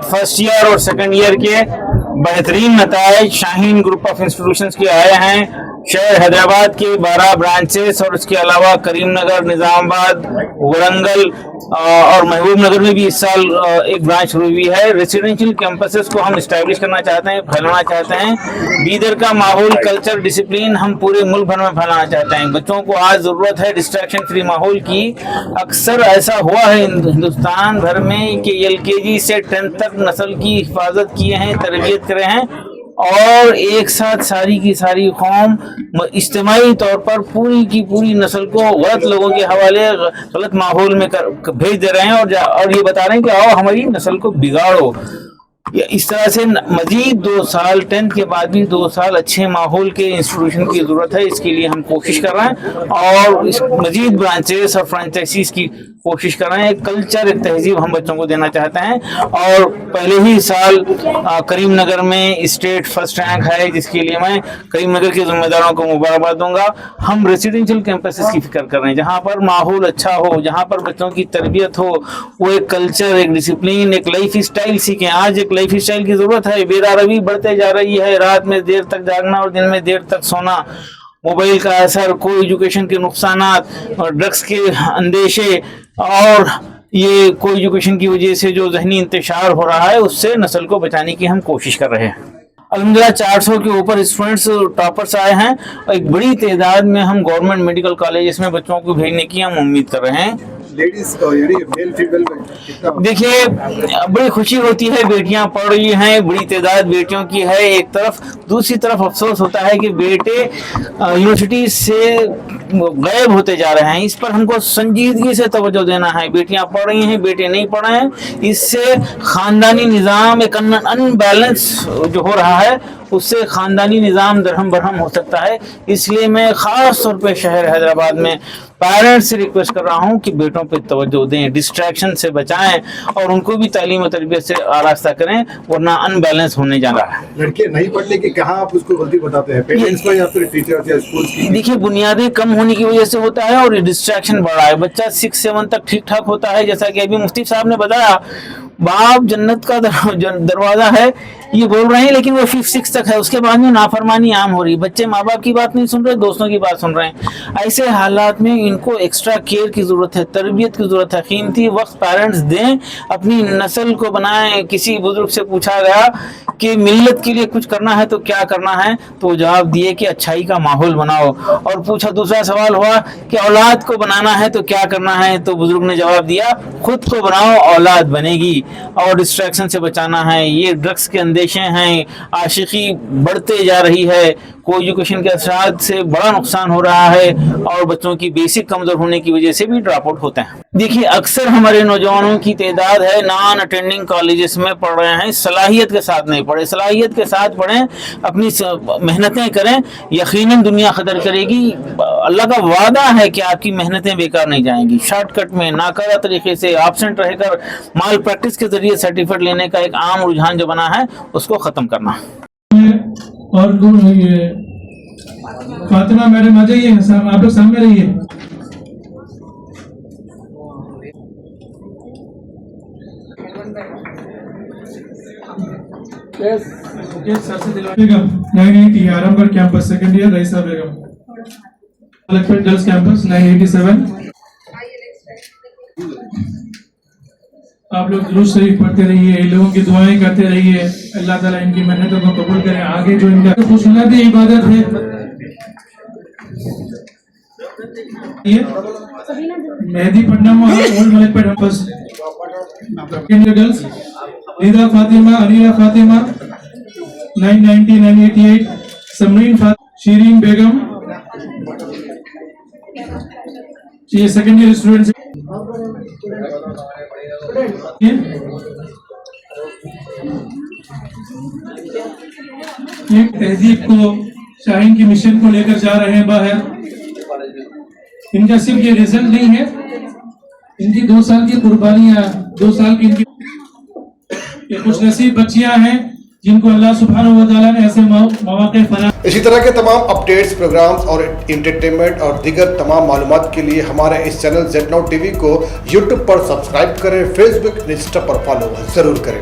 First year اور second year کے بہترین نتائج شاہین گروپ آف انسٹیٹیوشنز کے آئے ہیں. شہر حیدرآباد کے 12 برانچز اور اس کے علاوہ کریم نگر, نظام آباد, ورنگل اور محبوب نگر میں بھی اس سال ایک برانچ شروع ہوئی ہے. ریسیڈینشیل کیمپسز کو ہم اسٹیبلش کرنا چاہتے ہیں, پھیلانا چاہتے ہیں. بیدر کا ماحول, کلچر, ڈسپلین ہم پورے ملک بھر میں پھیلانا چاہتے ہیں. بچوں کو آج ضرورت ہے ڈسٹریکشن فری ماحول کی. اکثر ایسا ہوا ہے ہندوستان بھر میں کہ LKG سے 10th تک نسل کی حفاظت کیے ہیں, تربیت کرے ہیں, اور ایک ساتھ ساری کی ساری قوم اجتماعی طور پر پوری کی پوری نسل کو غلط لوگوں کے حوالے غلط ماحول میں بھیج دے رہے ہیں اور یہ بتا رہے ہیں کہ آؤ ہماری نسل کو بگاڑو. اس طرح سے مزید 2 سال 10th کے بعد بھی 2 سال اچھے ماحول کے انسٹیٹیوشن کی ضرورت ہے. اس کے لیے ہم کوشش کر رہے ہیں اور مزید برانچز اور فرانچائزیز کی کوشش کر رہے ہیں. ایک کلچر, ایک تہذیب ہم بچوں کو دینا چاہتے ہیں. اور پہلے ہی سال کریم نگر میں اسٹیٹ فرسٹ رینک ہے, جس کے لیے میں کریم نگر کے ذمہ داروں کو مبارکباد دوں گا. ہم ریسیڈینشیل کیمپسز کی فکر کر رہے ہیں جہاں پر ماحول اچھا ہو, جہاں پر بچوں کی تربیت ہو, وہ ایک کلچر, ایک ڈسپلین, ایک لائف اسٹائل سیکھیں. آج ایک لائف اسٹائل کی ضرورت ہے. بیداری بڑھتے جا رہی ہے, رات میں دیر تک جاگنا اور دن میں دیر تک سونا, موبائل کا اثر, کوئی ایجوکیشن کے نقصانات, اور ڈرگس کے اندیشے, اور یہ کوئی ایجوکیشن کی وجہ سے جو ذہنی انتشار ہو رہا ہے, اس سے نسل کو بچانے کی ہم کوشش کر رہے ہیں. الحمدللہ 400 کے اوپر اسٹوڈنٹس ٹاپرس آئے ہیں, اور ایک بڑی تعداد میں ہم گورنمنٹ میڈیکل کالجز میں بچوں کو بھیجنے کی ہم امید کر رہے ہیں. دیکھیے بڑی خوشی ہوتی ہے, بیٹیاں پڑھ رہی ہیں, بڑی تعداد بیٹیوں کی ہے ایک طرف. دوسری طرف افسوس ہوتا ہے کہ بیٹے یونیورسٹی سے غائب ہوتے جا رہے ہیں. اس پر ہم کو سنجیدگی سے توجہ دینا ہے. بیٹیاں پڑھ رہی ہیں, بیٹے نہیں پڑھ رہے ہیں. اس سے خاندانی نظام ایک ان بیلنس جو ہو رہا ہے, اس سے خاندانی نظام درہم برہم ہو سکتا ہے. اس لیے میں خاص طور پہ شہر حیدرآباد میں پیرنٹس سے ریکویسٹ کر رہا ہوں کہ بیٹوں پہ توجہ دیں, ڈسٹریکشن سے بچائیں, اور ان کو بھی تعلیم و تربیت سے آراستہ کریں, ورنہ ان بیلنس ہونے جا رہا ہے. لڑکیاں نہیں پڑھنے کی کہاں آپ اس کو غلطی بتاتے ہیں, پیرنٹس کو یا پھر ٹیچر یا اسکول کی؟ دیکھیے بنیادیں کم ہونے کی وجہ سے ہوتا ہے, اور ڈسٹریکشن بڑھ رہا ہے. بچہ 6-7 تک ٹھیک ٹھاک ہوتا ہے, جیسا کہ ابھی مفتی صاحب نے بتایا. باپ جنت کا دروازہ ہے یہ بول رہے ہیں, لیکن وہ 5-6 تک ہے. اس کے بعد میں نافرمانی عام ہو رہی. بچے ماں باپ کی بات نہیں سن رہے, دوستوں کی بات سن رہے ہیں. ایسے حالات میں ان کو ایکسٹرا کیئر کی ضرورت ہے, تربیت کی ضرورت ہے. قیمتی وقت پیرنٹس دیں, اپنی نسل کو بنائیں. کسی بزرگ سے پوچھا گیا کہ ملت کے لیے کچھ کرنا ہے تو کیا کرنا ہے, تو وہ جواب دیے کہ اچھائی کا ماحول بناؤ. اور پوچھا, دوسرا سوال ہوا کہ اولاد کو بنانا ہے تو کیا کرنا ہے, تو بزرگ نے جواب دیا خود کو بناؤ, اولاد بنے گی. اور ڈسٹریکشن سے بچانا ہے. یہ ڈرگس کے اندیشے ہیں, عاشقی بڑھتے جا رہی ہے, کو ایجوکیشن کے اثرات سے بڑا نقصان ہو رہا ہے, اور بچوں کی بیسک کمزور ہونے کی وجہ سے بھی ڈراپ آؤٹ ہوتے ہیں. دیکھیے اکثر ہمارے نوجوانوں کی تعداد ہے نان اٹینڈنگ کالجز میں پڑھ رہے ہیں, صلاحیت کے ساتھ نہیں پڑھے. صلاحیت کے ساتھ پڑھیں, اپنی محنتیں کریں, یقیناً دنیا قدر کرے گی. اللہ کا وعدہ ہے کہ آپ کی محنتیں بیکار نہیں جائیں گی. شارٹ کٹ میں ناکارہ طریقے سے ایبسنٹ رہ کر مال پریکٹس کے ذریعے سرٹیفکیٹ لینے کا ایک عام رجحان جو بنا ہے, اس کو ختم کرنا. اور فاطمہ میڈم آ جائیے, آپ لوگ سامنے رہیے. بیگم 980 آرام گڑھ کیمپس سیکنڈ ایئر, رئیسہ بیگم گرلز کیمپس 987. آپ لوگ درود شریف پڑھتے رہیے, لوگوں کی دعائیں کرتے رہیے. اللہ تعالیٰ ان کی محنتوں کو قبول کرے. آگے جو ان کا خوشنودی عبادت ہے, مہدی پٹنم اولڈ ملک پیٹ کیمپس گرلز, نیدا فاطمہ, انیلا فاطمہ 990 988, سمرین شیرین بیگم, یہ سیکنڈ ایئر اسٹوڈنٹس. ایک تہذیب کو, شاہین کی مشن کو لے کر جا رہے ہیں باہر. ان کا صرف یہ رزلٹ نہیں ہے, ان کی 2 سال کی قربانیاں, 2 سال کی ان کی خوش نصیب بچیاں ہیں جن کو اللہ سبحانہ و تعالیٰ نے ایسے مواقع فراہم. اسی طرح کے تمام اپڈیٹس, پروگرامز اور انٹرٹینمنٹ اور دیگر تمام معلومات کے لیے ہمارے اس channel Z now T V کو یوٹیوب پر سبسکرائب کریں, فیس بک, انسٹا پر فالو ضرور کریں.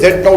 Z Now